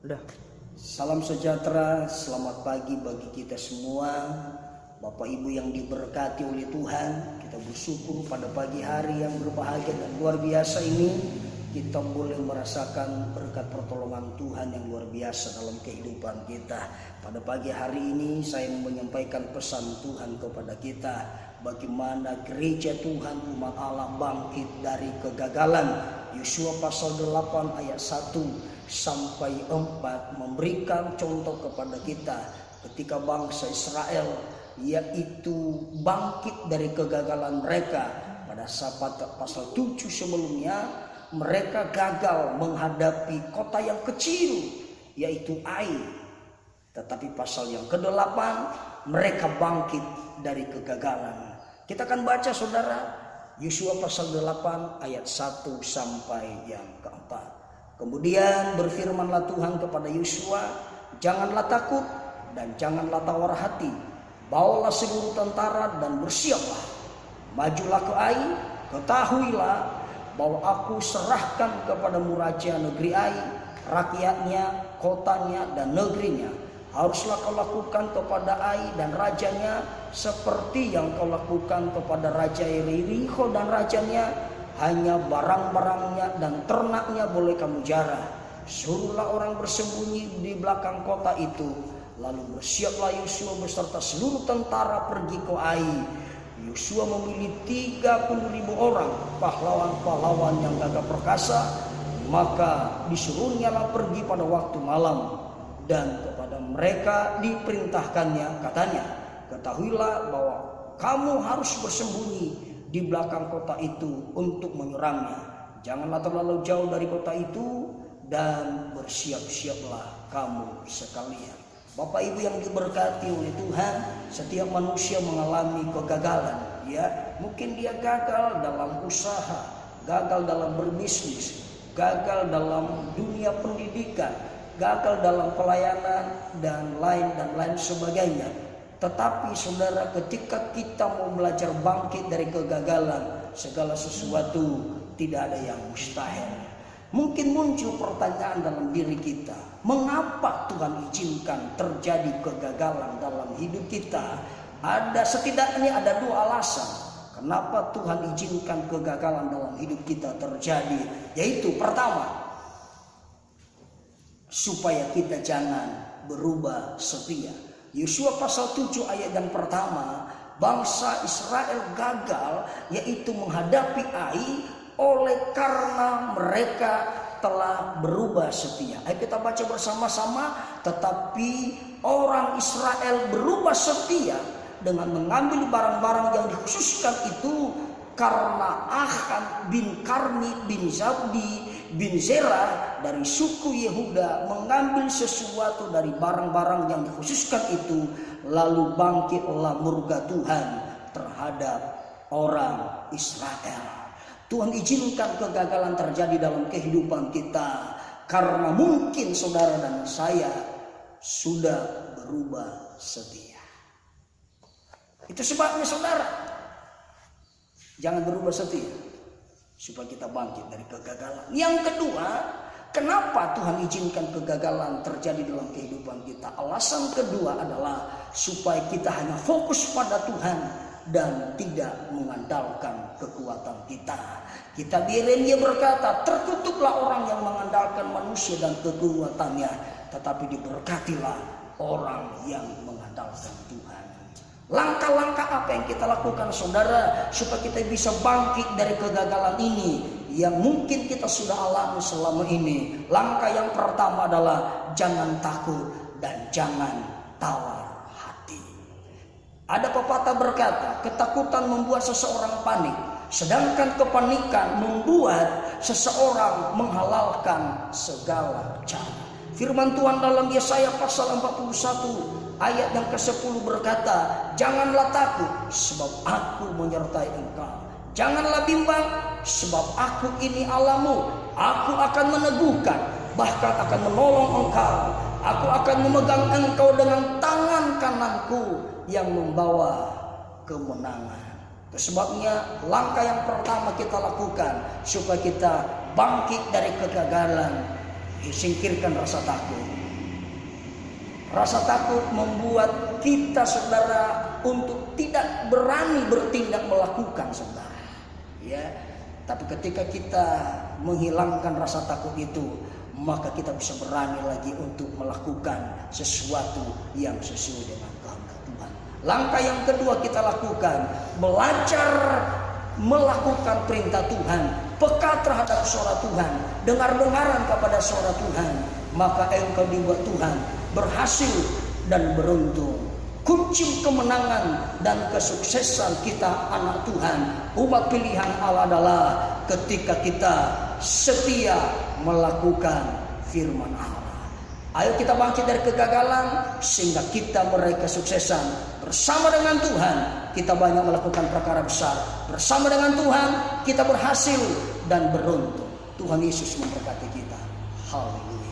Udah. Salam sejahtera, selamat pagi bagi kita semua. Bapak Ibu yang diberkati oleh Tuhan, kita bersyukur pada pagi hari yang berbahagia dan luar biasa ini kita boleh merasakan berkat pertolongan Tuhan yang luar biasa dalam kehidupan kita. Pada pagi hari ini saya menyampaikan pesan Tuhan kepada kita, bagaimana gereja Tuhan umat Allah bangkit dari kegagalan. Yosua pasal 8 ayat 1 sampai 4 memberikan contoh kepada kita ketika bangsa Israel yaitu bangkit dari kegagalan mereka. Pada saat pasal 7 sebelumnya mereka gagal menghadapi kota yang kecil yaitu Ai. Tetapi pasal yang ke-8 mereka bangkit dari kegagalan. Kita akan baca saudara Yosua pasal 8 ayat 1 sampai yang ke-4. Kemudian berfirmanlah Tuhan kepada Yosua, janganlah takut dan janganlah tawar hati. Bawalah seluruh tentara dan bersiaplah. Majulah ke Ai, ketahuilah bahwa aku serahkan kepadamu raja negeri Ai, rakyatnya, kotanya dan negerinya. Haruslah kau lakukan kepada Ai dan rajanya seperti yang kau lakukan kepada raja Yeriko dan rajanya. Hanya barang-barangnya dan ternaknya boleh kamu jarah. Suruhlah orang bersembunyi di belakang kota itu. Lalu bersiaplah Yosua beserta seluruh tentara pergi ke Ai. Yosua memilih 30.000 orang pahlawan-pahlawan yang gagah perkasa. Maka disuruhnyalah pergi pada waktu malam. Dan kepada mereka diperintahkannya, katanya, ketahuilah bahwa kamu harus bersembunyi di belakang kota itu untuk menyerangnya. Janganlah terlalu jauh dari kota itu dan bersiap-siaplah kamu sekalian. Bapak Ibu yang diberkati oleh Tuhan, setiap manusia mengalami kegagalan. Ya, mungkin dia gagal dalam usaha, gagal dalam berbisnis, gagal dalam dunia pendidikan, gagal dalam pelayanan dan lain sebagainya. Tetapi saudara, ketika kita mau belajar bangkit dari kegagalan, segala sesuatu tidak ada yang mustahil. Mungkin muncul pertanyaan dalam diri kita, mengapa Tuhan izinkan terjadi kegagalan dalam hidup kita? Setidaknya ada 2 alasan kenapa Tuhan izinkan kegagalan dalam hidup kita terjadi. Yaitu pertama, supaya kita jangan berubah setia. Yosua pasal 7 ayat yang pertama, bangsa Israel gagal yaitu menghadapi Ai oleh karena mereka telah berubah setia. Ayo kita baca bersama-sama. Tetapi orang Israel berubah setia dengan mengambil barang-barang yang dikhususkan itu karena Achan bin Karmi bin Zabdi bin Zerah dari suku Yehuda mengambil sesuatu dari barang-barang yang dikhususkan itu, lalu bangkitlah murka Tuhan terhadap orang Israel. Tuhan izinkan kegagalan terjadi dalam kehidupan kita karena mungkin saudara dan saya sudah berubah setia. Itu sebabnya saudara, jangan berubah setia supaya kita bangkit dari kegagalan. Yang kedua, kenapa Tuhan izinkan kegagalan terjadi dalam kehidupan kita? Alasan kedua adalah supaya kita hanya fokus pada Tuhan dan tidak mengandalkan kekuatan kita. Kitab Yeremia berkata, terkutuklah orang yang mengandalkan manusia dan kekuatannya, tetapi diberkatilah orang yang mengandalkan Tuhan. Langkah-langkah apa yang kita lakukan saudara supaya kita bisa bangkit dari kegagalan ini yang mungkin kita sudah alami selama ini? Langkah yang pertama adalah jangan takut dan jangan tawar hati. Ada pepatah berkata, ketakutan membuat seseorang panik, sedangkan kepanikan membuat seseorang menghalalkan segala cara. Firman Tuhan dalam Yesaya pasal 41 ayat yang ke-10 berkata, janganlah takut sebab aku menyertai engkau. Janganlah bimbang sebab aku ini Allahmu. Aku akan meneguhkan, bahkan akan menolong engkau. Aku akan memegang engkau dengan tangan kananku yang membawa kemenangan. Itu sebabnya langkah yang pertama kita lakukan supaya kita bangkit dari kegagalan. Singkirkan rasa takut. Rasa takut membuat kita, saudara, untuk tidak berani bertindak melakukan, saudara. Ya, tapi ketika kita menghilangkan rasa takut itu, maka kita bisa berani lagi untuk melakukan sesuatu yang sesuai dengan kehendak Tuhan. Langkah yang kedua kita lakukan, belajar melakukan perintah Tuhan, peka terhadap suara Tuhan, dengar-dengaran kepada suara Tuhan, maka engkau dibuat Tuhan berhasil dan beruntung. Kunci kemenangan dan kesuksesan kita anak Tuhan, umat pilihan Allah adalah ketika kita setia melakukan firman Allah. Ayo kita bangkit dari kegagalan sehingga kita meraih kesuksesan. Bersama dengan Tuhan kita banyak melakukan perkara besar. Bersama dengan Tuhan kita berhasil dan beruntung. Tuhan Yesus memberkati.